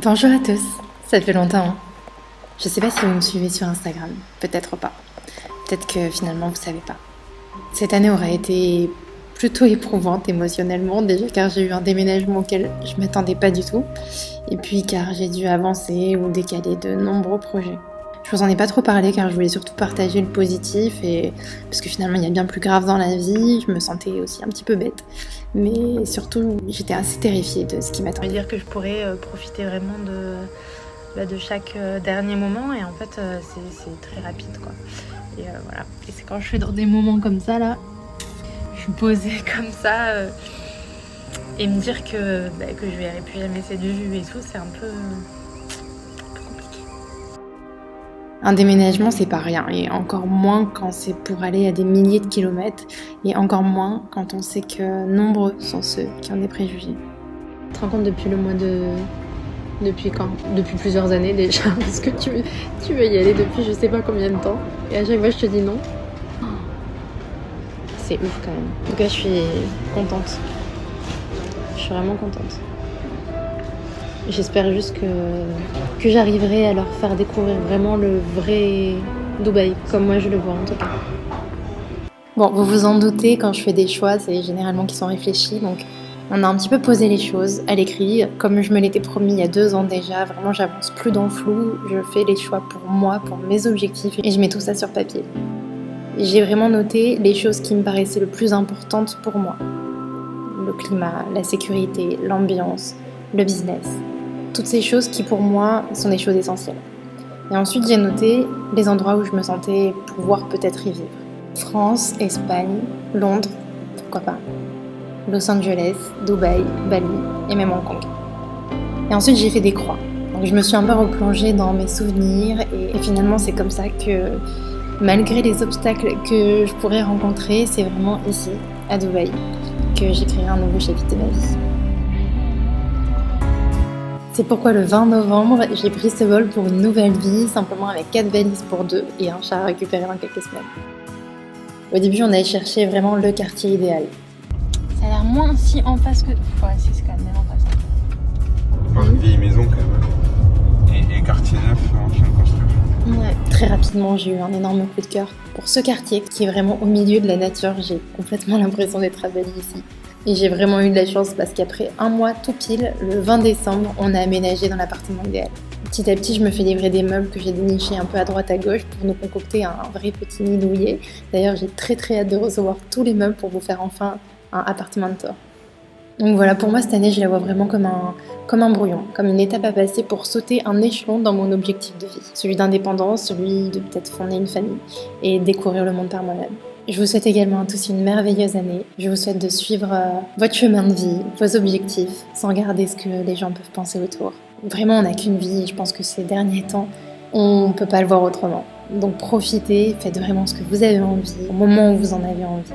Bonjour à tous, ça fait longtemps, hein. Je sais pas si vous me suivez sur Instagram, peut-être pas. Peut-être que finalement vous savez pas. Cette année aura été plutôt éprouvante émotionnellement, déjà car j'ai eu un déménagement auquel je m'attendais pas du tout, et puis car j'ai dû avancer ou décaler de nombreux projets. Je vous en ai pas trop parlé car je voulais surtout partager le positif et parce que finalement il y a bien plus grave dans la vie, je me sentais aussi un petit peu bête. Mais surtout j'étais assez terrifiée de ce qui Ça veut m'attendait. dire que je pourrais profiter vraiment de chaque dernier moment et en fait c'est très rapide quoi. Et voilà. Et c'est quand je suis dans des moments comme ça là, je suis posée comme ça et me dire que je verrai plus jamais cette vue et tout, c'est un peu compliqué. Un déménagement, c'est pas rien, et encore moins quand c'est pour aller à des milliers de kilomètres, et encore moins quand on sait que nombreux sont ceux qui ont des préjugés. Tu te rends compte depuis le mois de... Depuis quand? Depuis plusieurs années déjà, parce que tu veux y aller depuis je sais pas combien de temps, et à chaque fois je te dis non. C'est ouf quand même. En tout cas, je suis contente. Je suis vraiment contente. J'espère juste que j'arriverai à leur faire découvrir vraiment le vrai Dubaï, comme moi je le vois en tout cas. Bon, vous vous en doutez, quand je fais des choix, c'est généralement qui sont réfléchis, donc on a un petit peu posé les choses à l'écrit. Comme je me l'étais promis il y a 2 ans déjà, vraiment j'avance plus dans le flou, je fais les choix pour moi, pour mes objectifs, et je mets tout ça sur papier. J'ai vraiment noté les choses qui me paraissaient le plus importantes pour moi. Le climat, la sécurité, l'ambiance, le business. Toutes ces choses qui pour moi sont des choses essentielles. Et ensuite j'ai noté les endroits où je me sentais pouvoir peut-être y vivre. France, Espagne, Londres, pourquoi pas. Los Angeles, Dubaï, Bali et même Hong Kong. Et ensuite j'ai fait des croix. Donc je me suis un peu replongée dans mes souvenirs et finalement c'est comme ça que malgré les obstacles que je pourrais rencontrer, c'est vraiment ici, à Dubaï, que j'écrirai un nouveau chapitre de ma vie. C'est pourquoi le 20 novembre, j'ai pris ce vol pour une nouvelle vie, simplement avec 4 valises pour 2 et un chat à récupérer dans quelques semaines. Au début, on allait chercher vraiment le quartier idéal. Ça a l'air moins si en face que. Ouais, si, c'est quand même en face. Enfin, une vieille maison quand même. Et quartier neuf en train de construire. Ouais. Très rapidement, j'ai eu un énorme coup de cœur pour ce quartier qui est vraiment au milieu de la nature. J'ai complètement l'impression d'être à Bali ici. Et j'ai vraiment eu de la chance parce qu'après un mois tout pile, le 20 décembre, on a aménagé dans l'appartement idéal. Petit à petit, je me fais livrer des meubles que j'ai dénichés un peu à droite à gauche pour nous concocter un vrai petit nid douillet. D'ailleurs, j'ai très hâte de recevoir tous les meubles pour vous faire enfin un appartement de tour. Donc voilà, pour moi cette année, je la vois vraiment comme un brouillon, comme une étape à passer pour sauter un échelon dans mon objectif de vie. Celui d'indépendance, celui de peut-être fonder une famille et découvrir le monde par moi-même. Je vous souhaite également à tous une merveilleuse année. Je vous souhaite de suivre votre chemin de vie, vos objectifs, sans regarder ce que les gens peuvent penser autour. Vraiment, on n'a qu'une vie et je pense que ces derniers temps, on ne peut pas le voir autrement. Donc profitez, faites vraiment ce que vous avez envie, au moment où vous en avez envie.